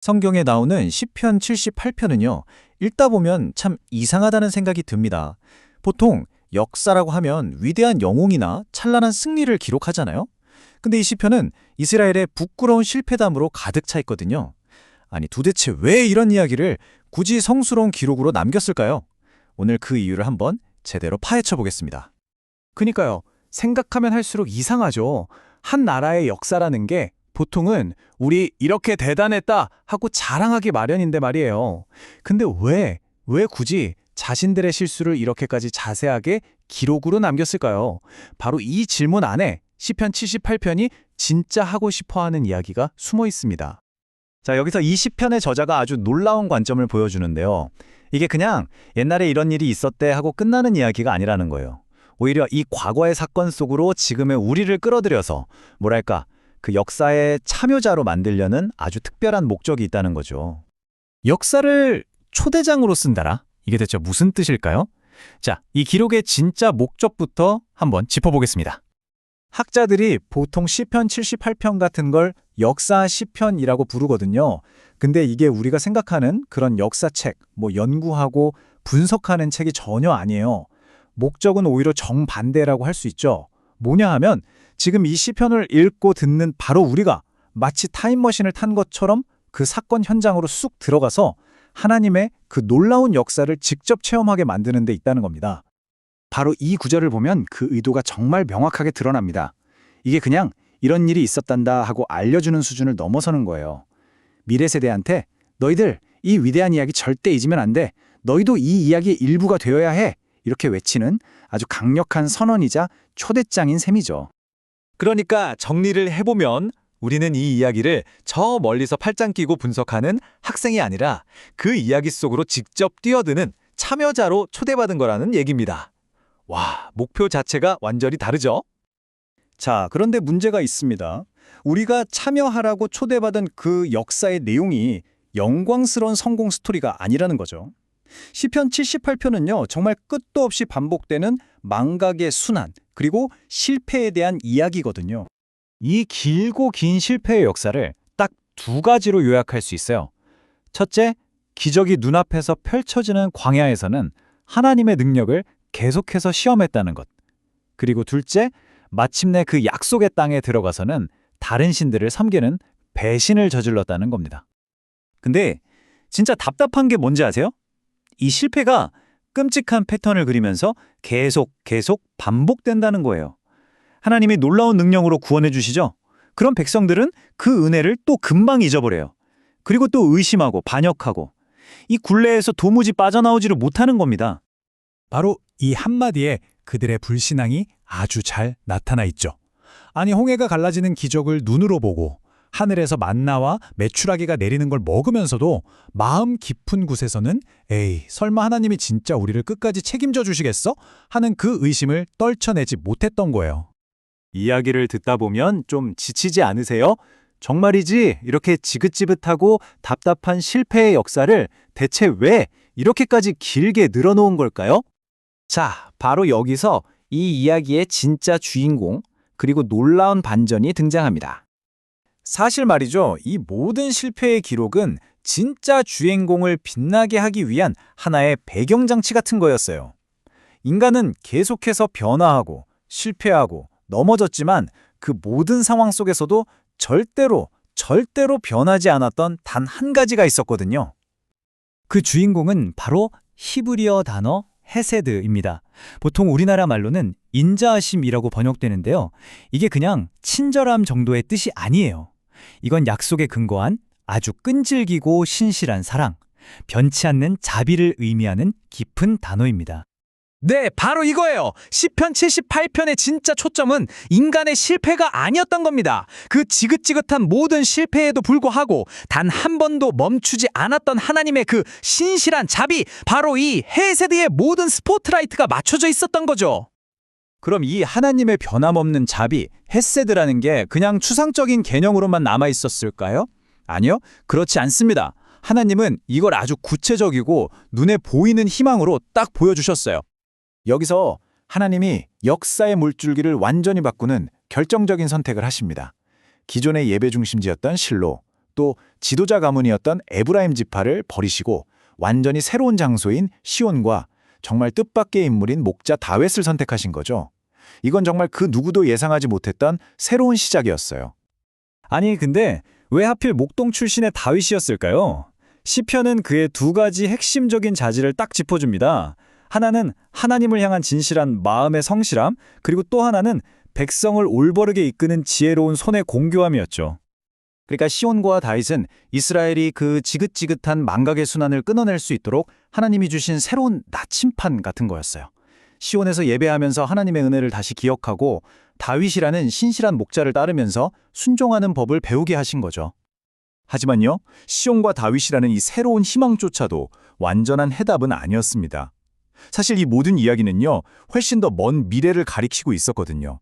성경에 나오는 시편 78편은요, 읽다 보면 참 이상하다는 생각이 듭니다. 보통 역사라고 하면 위대한 영웅이나 찬란한 승리를 기록하잖아요. 근데 이 시편은 이스라엘의 부끄러운 실패담으로 가득 차 있거든요. 아니, 도대체 왜 이런 이야기를 굳이 성스러운 기록으로 남겼을까요? 오늘 그 이유를 한번 제대로 파헤쳐 보겠습니다. 그니까요. 생각하면 할수록 이상하죠. 한 나라의 역사라는 게 보통은 우리 이렇게 대단했다 하고 자랑하기 마련인데 말이에요. 근데 왜 굳이 자신들의 실수를 이렇게까지 자세하게 기록으로 남겼을까요? 바로 이 질문 안에 시편 78편이 진짜 하고 싶어 하는 이야기가 숨어 있습니다. 자, 여기서 이 시편의 저자가 아주 놀라운 관점을 보여주는데요. 이게 그냥 옛날에 이런 일이 있었대 하고 끝나는 이야기가 아니라는 거예요. 오히려 이 과거의 사건 속으로 지금의 우리를 끌어들여서 뭐랄까, 그 역사의 참여자로 만들려는 아주 특별한 목적이 있다는 거죠. 역사를 초대장으로 쓴다라? 이게 대체 무슨 뜻일까요? 자, 이 기록의 진짜 목적부터 한번 짚어보겠습니다. 학자들이 보통 시편 78편 같은 걸 역사 시편이라고 부르거든요. 근데 이게 우리가 생각하는 그런 역사책, 연구하고 분석하는 책이 전혀 아니에요. 목적은 오히려 정반대라고 할 수 있죠. 뭐냐 하면 지금 이 시편을 읽고 듣는 바로 우리가 마치 타임머신을 탄 것처럼 그 사건 현장으로 쑥 들어가서 하나님의 그 놀라운 역사를 직접 체험하게 만드는 데 있다는 겁니다. 바로 이 구절을 보면 그 의도가 정말 명확하게 드러납니다. 이게 그냥 이런 일이 있었단다 하고 알려주는 수준을 넘어서는 거예요. 미래 세대한테 너희들 이 위대한 이야기 절대 잊으면 안 돼. 너희도 이 이야기의 일부가 되어야 해. 이렇게 외치는 아주 강력한 선언이자 초대장인 셈이죠. 그러니까 정리를 해보면 우리는 이 이야기를 저 멀리서 팔짱 끼고 분석하는 학생이 아니라 그 이야기 속으로 직접 뛰어드는 참여자로 초대받은 거라는 얘기입니다. 와, 목표 자체가 완전히 다르죠? 자, 그런데 문제가 있습니다. 우리가 참여하라고 초대받은 그 역사의 내용이 영광스러운 성공 스토리가 아니라는 거죠. 시편 78편은요, 정말 끝도 없이 반복되는 망각의 순환, 그리고 실패에 대한 이야기거든요. 이 길고 긴 실패의 역사를 딱 두 가지로 요약할 수 있어요. 첫째, 기적이 눈앞에서 펼쳐지는 광야에서는 하나님의 능력을 계속해서 시험했다는 것. 그리고 둘째, 마침내 그 약속의 땅에 들어가서는 다른 신들을 섬기는 배신을 저질렀다는 겁니다. 근데 진짜 답답한 게 뭔지 아세요? 이 실패가 끔찍한 패턴을 그리면서 계속 반복된다는 거예요. 하나님이 놀라운 능력으로 구원해 주시죠? 그럼 백성들은 그 은혜를 또 금방 잊어버려요. 그리고 또 의심하고 반역하고 이 굴레에서 도무지 빠져나오지를 못하는 겁니다. 바로 이 한마디에 그들의 불신앙이 아주 잘 나타나 있죠. 아니, 홍해가 갈라지는 기적을 눈으로 보고 하늘에서 만나와 메추라기가 내리는 걸 먹으면서도 마음 깊은 곳에서는 에이, 설마 하나님이 진짜 우리를 끝까지 책임져 주시겠어? 하는 그 의심을 떨쳐내지 못했던 거예요. 이야기를 듣다 보면 좀 지치지 않으세요? 정말이지 이렇게 지긋지긋하고 답답한 실패의 역사를 대체 왜 이렇게까지 길게 늘어놓은 걸까요? 자, 바로 여기서 이 이야기의 진짜 주인공, 그리고 놀라운 반전이 등장합니다. 사실 말이죠, 이 모든 실패의 기록은 진짜 주인공을 빛나게 하기 위한 하나의 배경장치 같은 거였어요. 인간은 계속해서 변화하고 실패하고 넘어졌지만 그 모든 상황 속에서도 절대로 변하지 않았던 단 한 가지가 있었거든요. 그 주인공은 바로 히브리어 단어 헤세드입니다. 보통 우리나라 말로는 인자하심이라고 번역되는데요. 이게 그냥 친절함 정도의 뜻이 아니에요. 이건 약속에 근거한 아주 끈질기고 신실한 사랑, 변치 않는 자비를 의미하는 깊은 단어입니다. 네, 바로 이거예요. 시편 78편의 진짜 초점은 인간의 실패가 아니었던 겁니다. 그 지긋지긋한 모든 실패에도 불구하고 단 한 번도 멈추지 않았던 하나님의 그 신실한 자비, 바로 이 헤세드의 모든 스포트라이트가 맞춰져 있었던 거죠. 그럼 이 하나님의 변함없는 자비, 헤세드라는 게 그냥 추상적인 개념으로만 남아 있었을까요? 아니요, 그렇지 않습니다. 하나님은 이걸 아주 구체적이고 눈에 보이는 희망으로 딱 보여주셨어요. 여기서 하나님이 역사의 물줄기를 완전히 바꾸는 결정적인 선택을 하십니다. 기존의 예배 중심지였던 실로, 또 지도자 가문이었던 에브라임 지파를 버리시고 완전히 새로운 장소인 시온과 정말 뜻밖의 인물인 목자 다윗을 선택하신 거죠. 이건 정말 그 누구도 예상하지 못했던 새로운 시작이었어요. 아니, 근데 왜 하필 목동 출신의 다윗이었을까요? 시편은 그의 두 가지 핵심적인 자질을 딱 짚어줍니다. 하나는 하나님을 향한 진실한 마음의 성실함, 그리고 또 하나는 백성을 올바르게 이끄는 지혜로운 손의 공교함이었죠. 그러니까 시온과 다윗은 이스라엘이 그 지긋지긋한 망각의 순환을 끊어낼 수 있도록 하나님이 주신 새로운 나침판 같은 거였어요. 시온에서 예배하면서 하나님의 은혜를 다시 기억하고 다윗이라는 신실한 목자를 따르면서 순종하는 법을 배우게 하신 거죠. 하지만요, 시온과 다윗이라는 이 새로운 희망조차도 완전한 해답은 아니었습니다. 사실 이 모든 이야기는요, 훨씬 더 먼 미래를 가리키고 있었거든요.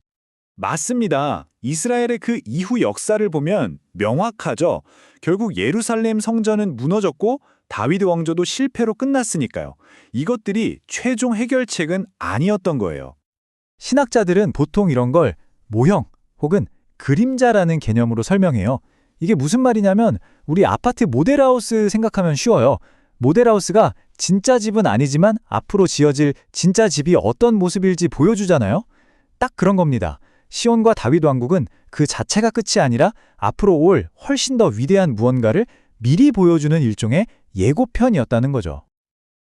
맞습니다. 이스라엘의 그 이후 역사를 보면 명확하죠. 결국 예루살렘 성전은 무너졌고 다윗 왕조도 실패로 끝났으니까요. 이것들이 최종 해결책은 아니었던 거예요. 신학자들은 보통 이런 걸 모형 혹은 그림자라는 개념으로 설명해요. 이게 무슨 말이냐면 우리 아파트 모델하우스 생각하면 쉬워요. 모델하우스가 진짜 집은 아니지만 앞으로 지어질 진짜 집이 어떤 모습일지 보여주잖아요. 딱 그런 겁니다. 시온과 다윗 왕국은 그 자체가 끝이 아니라 앞으로 올 훨씬 더 위대한 무언가를 미리 보여주는 일종의 예고편이었다는 거죠.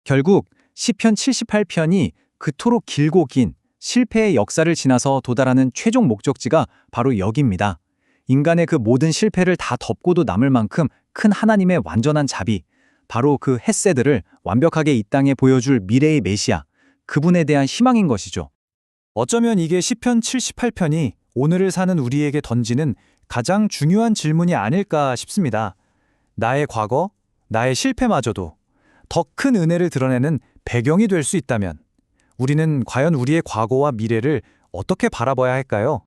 결국 시편 78편이 그토록 길고 긴 실패의 역사를 지나서 도달하는 최종 목적지가 바로 여기입니다. 인간의 그 모든 실패를 다 덮고도 남을 만큼 큰 하나님의 완전한 자비, 바로 그 헷세드를 완벽하게 이 땅에 보여줄 미래의 메시아, 그분에 대한 희망인 것이죠. 어쩌면 이게 시편 78편이 오늘을 사는 우리에게 던지는 가장 중요한 질문이 아닐까 싶습니다. 나의 과거, 나의 실패마저도 더 큰 은혜를 드러내는 배경이 될 수 있다면 우리는 과연 우리의 과거와 미래를 어떻게 바라봐야 할까요?